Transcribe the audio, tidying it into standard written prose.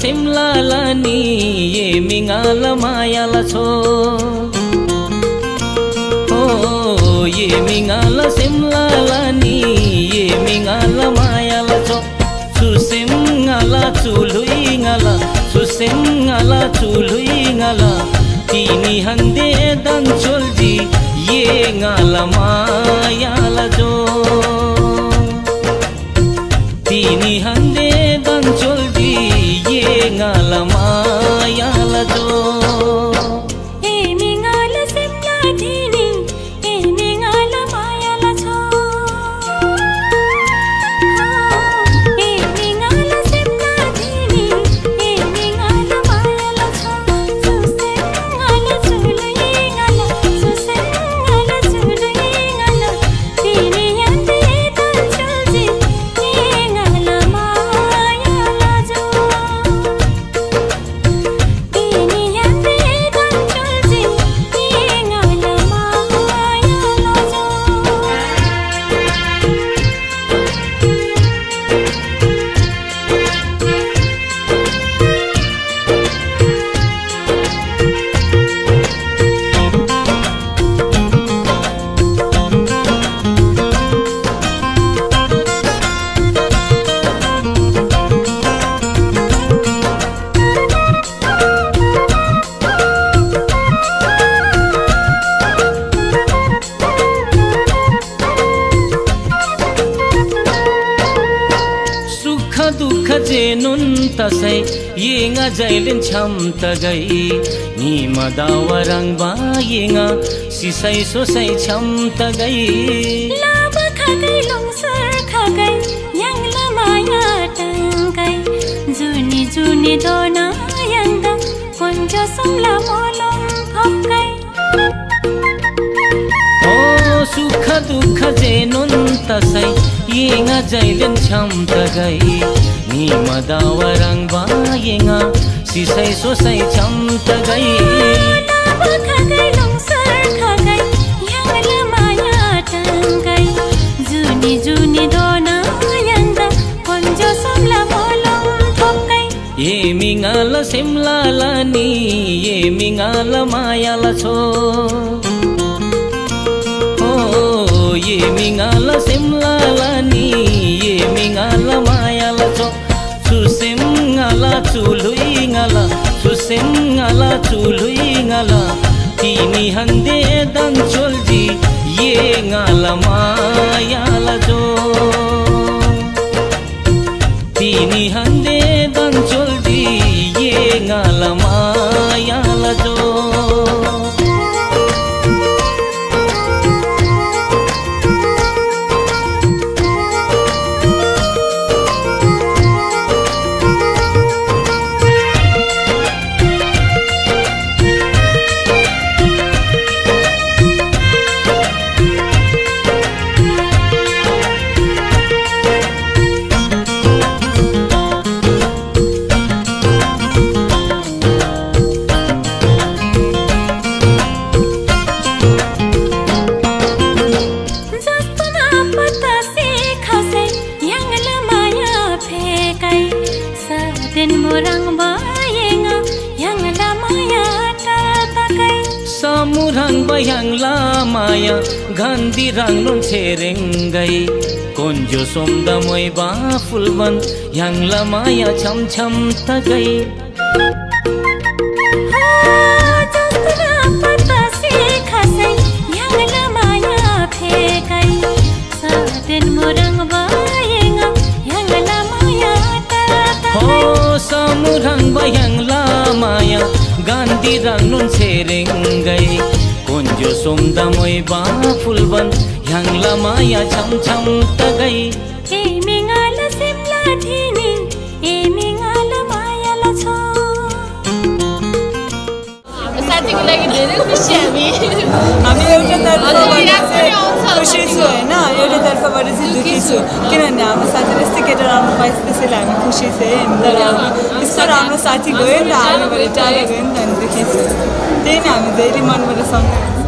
सिमला नि ये मिंगाल मायाला छो ओ ये मिंगाल सिमला नि ये मिंगाल मायाला छो सुसिमंगाला चुलुइंगाला सुसिमंगाला चुलुइंगाला तिनी हंदे दन चोलजी ये ngala मायाला जो तिनी हंदे दन चोलजी ये ngala मायाला जो दुख जेनुन तसै येंगा जैलिन छम तगई नि मदावरंग बा येंगा सिसै सोसै छम तगई लाब खगै लंसर खगै यांगला माया टंगै जुनी जुनी दोना यंदा कोंज समला मोलम फक्कै ओ सुख दुख जेनुन तसै येंगा जैलिन छम तगई नि मदावरंग बा येंगा सिसै सोसै छम तगई लाब खगै लंसर खगै यांगला माया टंगै जुनी जुनी दोना यंदा कोंज समला मोलम फक्कै ये मिंगाल सिमला नि ये मिंगाल मायाला छो ये मिंगाल सिमला नि ये मिंगाल मायाला छो सुसिमंगाला चुलुइंगाला सुसिमंगाला चुलुइंगाला तिनी हंदे दन चोलजी ये ngala मायाला जो तिनी हंदे दन चोलजी ये ngala मायाला जो samurang bayang lamaya gandhi rang non serengai konjo somda moi ba fulban yang lamaya cham cham tagai samurang bayang lamaya gandhi rang non serengai konjo somda moi ba fulban yang lamaya cham cham tagai e mingala simla thini e mingala मायाला छो साथीको लागि धेरै खुसी हामी एउटा तर्फबाट खुसी छु हैन एउटा तर्फबाट चाहिँ दुखी छु किनभने हाम्रो साथीले यस्तो केटा राम्रो पाएछ त्यसैले हामी खुसी छौँ तर यस्तो राम्रो साथी गयो नि त हामीबाट टाढा गयो नि त हामी दुखी छु त्यही नै हामी धेरै मनबाट सँगै